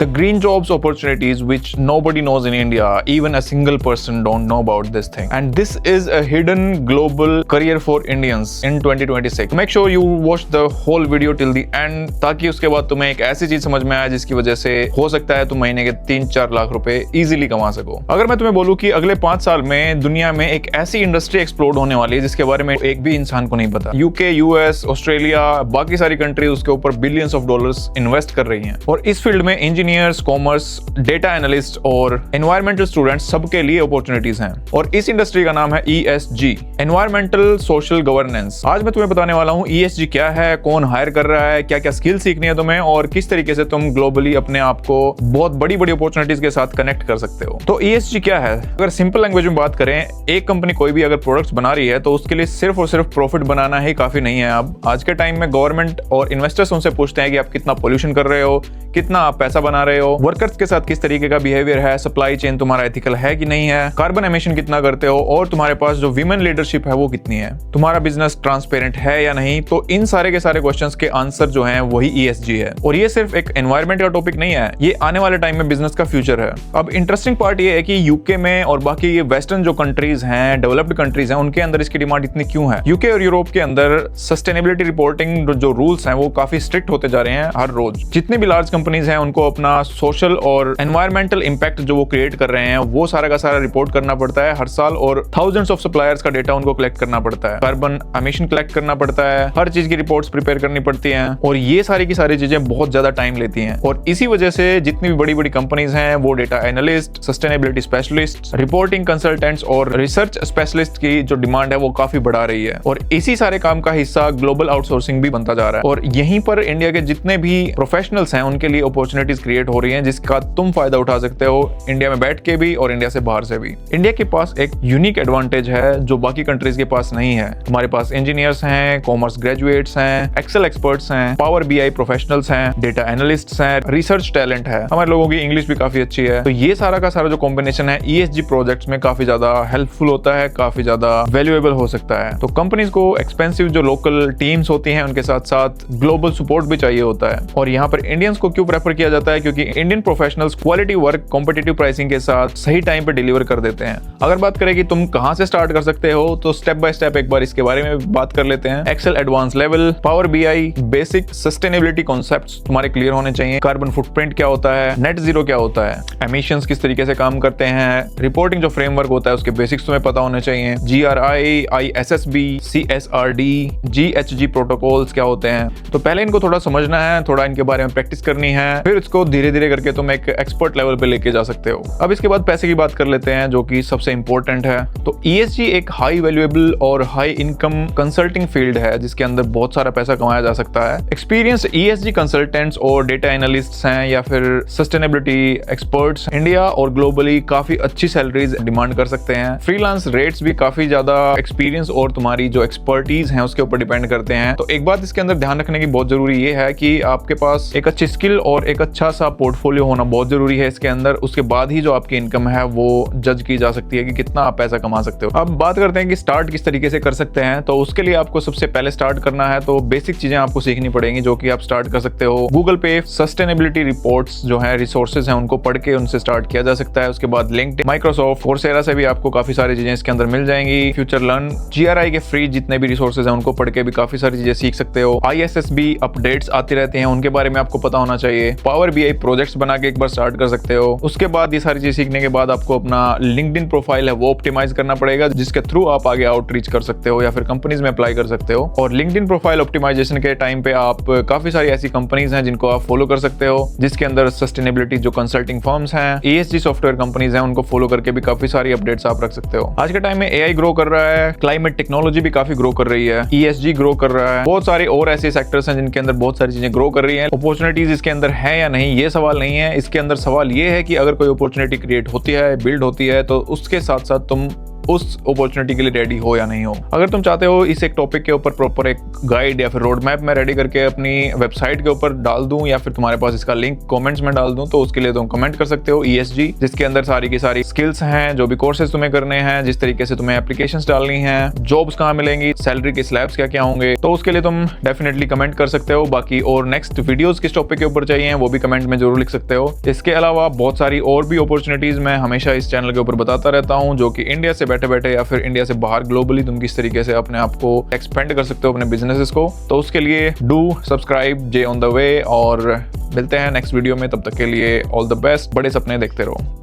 The green jobs opportunities which nobody knows in India, even a single person don't know about this thing. And this is a hidden global career for Indians in 2026. Make sure you watch the whole video till the end ताकि उसके बाद तुम्हें एक ऐसी चीज समझ में आए जिसकी वजह से हो सकता है तुम महीने के 3-4 लाख रुपए इजीली कमा सको। अगर मैं तुम्हें बोलूं कि अगले 5 साल में दुनिया में एक ऐसी इंडस्ट्री एक्सप्लोड होने वाली है जिसके बारे में एक भी इंसान को नहीं पता। यूके, यूएस, ऑस्ट्रेलिया, बाकी सारी कंट्रीज उसके ऊपर बिलियंस ऑफ डॉलर्स इन्वेस्ट कर रही हैं और इस फील्ड में इंजीनियर्स, कॉमर्स, डेटा एनालिस्ट और एनवायरमेंटल स्टूडेंट्स सबके लिए अपॉर्चुनिटीज हैं और इस इंडस्ट्री का नाम है ESG, एनवायरमेंटल सोशल गवर्नेंस। आज मैं तुम्हें बताने वाला हूँ ESG क्या है, कौन हायर कर रहा है, क्या क्या स्किल सीखनी है तुम्हें और किस तरीके से तुम ग्लोबली अपने आप को बहुत बड़ी बड़ी अपॉर्चुनिटीज के साथ कनेक्ट कर सकते हो। तो ESG क्या है? अगर सिंपल लैंग्वेज में बात करें, एक कंपनी कोई भी अगर प्रोडक्ट्स बना रही है तो उसके लिए सिर्फ और सिर्फ प्रॉफिट बनाना ही काफी नहीं है। अब आज के टाइम में गवर्नमेंट और इन्वेस्टर्स उनसे पूछते हैं कि आप कितना पोल्यूशन कर रहे हो, कितना आप पैसा बना रहे हो, वर्कर्स के साथ किस तरीके का बिहेवियर है, सप्लाई चेन तुम्हारा एथिकल है कि नहीं है, कार्बन एमिशन कितना करते हो और तुम्हारे पास जो विमेन लीडरशिप है वो कितनी है, तुम्हारा बिजनेस ट्रांसपेरेंट है या नहीं। तो इन सारे के सारे क्वेश्चंस के आंसर जो हैं वही ESG है और ये सिर्फ एक एनवायरमेंट का टॉपिक नहीं है, ये आने वाले टाइम में बिजनेस का फ्यूचर है। अब इंटरेस्टिंग पार्ट ये है कि यूके में और बाकी ये वेस्टर्न जो कंट्रीज हैं, डेवलप्ड कंट्रीज हैं, उनके अंदर इसकी डिमांड इतनी क्यों है? यूके और यूरोप के अंदर सस्टेनेबिलिटी रिपोर्टिंग जो रूल्स हैं वो काफी स्ट्रिक्ट होते जा रहे हैं हर रोज। जितनी भी लार्ज कंपनीज हैं उनको अपना सोशल और एनवायरमेंटल इंपैक्ट जो वो क्रिएट कर रहे हैं वो सारा का सारा रिपोर्ट करना पड़ता है हर साल और थाउजेंड्स ऑफ सप्लायर्स का डेटा उनको कलेक्ट करना पड़ता है, कार्बन एमिशन कलेक्ट करना पड़ता है, हर चीज की रिपोर्ट्स प्रिपेयर करनी पड़ती हैं और ये सारी की सारी चीजें बहुत ज्यादा टाइम लेती हैं और इसी वजह से जितनी भी बड़ी बड़ी कंपनीज हैं वो data analyst, sustainability specialist, reporting consultants और रिसर्च स्पेशलिस्ट की जो डिमांड है वो काफी बढ़ा रही है और इसी सारे काम का हिस्सा ग्लोबल आउटसोर्सिंग भी बनता जा रहा है और यहीं पर इंडिया के जितने भी प्रोफेशनल्स हैं उनके लिए अपॉर्चुनिटीज क्रिएट हो रही हैं जिसका तुम फायदा उठा सकते हो इंडिया में बैठ के भी और इंडिया से बाहर से भी। इंडिया के पास एक यूनिक एडवांटेज है जो बाकी कंट्रीज के पास नहीं है। तुम्हारे पास इंजीनियर्स हैं, कॉमर्स ग्रेजुएट्स हैं, एक्सेल एक्सपर्ट्स हैं, पावर BI प्रोफेशनल्स हैं, डेटा एनालिस्ट्स हैं, रिसर्च टैलेंट है, हमारे लोगों की इंग्लिश भी काफी अच्छी है। तो ये सारा का सारा जो कॉम्बिनेशन है ESG प्रोजेक्ट्स में काफी ज्यादा हेल्पफुल होता है, काफी ज्यादा वैल्यूएबल हो सकता है। तो कंपनीज को एक्सपेंसिव जो लोकल टीम्स होती हैं उनके साथ साथ ग्लोबल सपोर्ट भी चाहिए होता है और यहाँ पर इंडियंस को क्यों प्रेफर किया जाता है? क्योंकि Indian professionals quality work competitive pricing के साथ सही टाइम पे डिलीवर कर देते हैं। अगर बात करें कि तुम कहां से स्टार्ट कर सकते हो तो स्टेप बाय स्टेप एक बार इसके बारे में बात कर लेते हैं। Excel advance level, power BI basic, sustainability concepts तुम्हारे क्लियर होने चाहिए। कार्बन फुटप्रिंट क्या होता है, नेट जीरो क्या होता है, एमिशंस किस तरीके से काम करते हैं, रिपोर्टिंग जो फ्रेमवर्क होता है उसके बेसिक्स तुम्हें पता होने चाहिए। GRI, ISSB, CSRD, GHG protocols क्या होते हैं। तो पहले इनको थोड़ा समझना है, थोड़ा इनके बारे में प्रैक्टिस करनी है, फिर इसको धीरे धीरे करके तुम एक एक्सपर्ट लेवल पे लेके जा सकते हो। अब इसके बाद पैसे की बात कर लेते हैं जो कि सबसे इंपॉर्टेंट है। तो ESG एक हाई वैल्यूएबल और हाई इनकम कंसल्टिंग फील्ड है जिसके अंदर बहुत सारा पैसा कमाया जा सकता है। एक्सपीरियंस ESG कंसल्टेंट्स और डेटा एनालिस्ट्स हैं या फिर सस्टेनेबिलिटी एक्सपर्ट्स इंडिया और ग्लोबली काफी अच्छी सैलरीज डिमांड कर सकते हैं। फ्रीलांस रेट्स भी काफी ज्यादा एक्सपीरियंस और तुम्हारी जो एक्सपर्टीज है उसके ऊपर डिपेंड करते हैं। तो एक बात इसके अंदर ध्यान रखने की बहुत जरूरी ये है कि आपके पास एक अच्छी स्किल और एक अच्छा सा पोर्टफोलियो होना बहुत जरूरी है इसके अंदर। उसके बाद ही जो आपकी इनकम है वो जज की जा सकती है कि कितना आप पैसा कमा सकते हो। अब बात करते हैं कि स्टार्ट किस तरीके से कर सकते हैं। तो उसके लिए आपको सबसे पहले स्टार्ट करना है तो बेसिक चीजें आपको सीखनी पड़ेंगी जो कि आप स्टार्ट कर सकते हो। गूगल पे सस्टेनेबिलिटी रिपोर्ट्स जो है, रिसोर्सेज हैं, उनको पढ़ के उनसे स्टार्ट किया जा सकता है। उसके बाद लिंक्डइन, माइक्रोसॉफ्ट, कोर्सेरा से भी आपको काफी सारी चीजें इसके अंदर मिल जाएंगी। फ्यूचर लर्न, GRI के फ्री जितने भी रिसोर्सेज हैं उनको पढ़ के भी काफी सारी चीजें सीख सकते हो। ISSB अपडेट्स आते रहते हैं, उनके बारे में आपको पता होना चाहिए। पावर BI प्रोजेक्ट्स बना के एक बार स्टार्ट कर सकते हो। उसके बाद ये सारी चीज सीखने के बाद आपको अपना लिंक्डइन प्रोफाइल है वो ऑप्टिमाइज करना पड़ेगा जिसके थ्रू आप आगे आउटरीच कर सकते हो या फिर कंपनीज में अप्लाई कर सकते हो। और लिंक्डइन प्रोफाइल ऑप्टिमाइजेशन के टाइम पे आप काफी सारी ऐसी कंपनीज हैं जिनको आप फॉलो कर सकते हो जिसके अंदर सस्टेनेबिलिटी जो कंसल्टिंग फर्म्स हैं, ESG सॉफ्टवेयर कंपनीज हैं, उनको फॉलो करके भी काफी सारी अपडेट्स आप रख सकते हो। आज के टाइम में AI ग्रो कर रहा है, क्लाइमेट टेक्नोलॉजी भी काफी ग्रो कर रही है, ESG ग्रो कर रहा है, बहुत सारे और ऐसे सेक्टर्स हैं जिनके अंदर बहुत सारी चीजें ग्रो कर रही हैं। अपॉर्चुनिटीज इसके अंदर है या नहीं ये सवाल नहीं है, इसके अंदर सवाल ये है कि अगर कोई अपॉर्चुनिटी क्रिएट होती है, बिल्ड होती है तो उसके साथ साथ तुम उस अपॉर्चुनिटी के लिए रेडी हो या नहीं हो। अगर तुम चाहते हो इस एक टॉपिक के ऊपर प्रॉपर एक गाइड या फिर रोड मैप मैं रेडी करके अपनी वेबसाइट के ऊपर डाल दूं या फिर तुम्हारे पास इसका लिंक कमेंट्स में डाल दूं, तो उसके लिए तुम कमेंट कर सकते हो ESG, जिसके अंदर सारी की सारी स्किल्स हैं, जो भी कोर्सेज तुम्हें करने हैं, जिस तरीके से तुम्हें एप्लीकेशंस डालनी है, जॉब्स कहाँ मिलेंगी, सैलरी के स्लैब्स क्या क्या होंगे, तो उसके लिए तुम डेफिनेटली कमेंट कर सकते हो। बाकी और नेक्स्ट वीडियोस किस टॉपिक के ऊपर चाहिए वो भी कमेंट में जरूर लिख सकते हो। इसके अलावा बहुत सारी और भी अपॉर्चुनिटीज मैं हमेशा इस चैनल के ऊपर बताता रहता हूँ, जो कि इंडिया से बैठे बैठे या फिर इंडिया से बाहर ग्लोबली तुम किस तरीके से अपने आप को एक्सपेंड कर सकते हो अपने बिजनेसेस को। तो उसके लिए do subscribe J on the way, और मिलते हैं नेक्स्ट वीडियो में। तब तक के लिए ऑल द बेस्ट, बड़े सपने देखते रहो।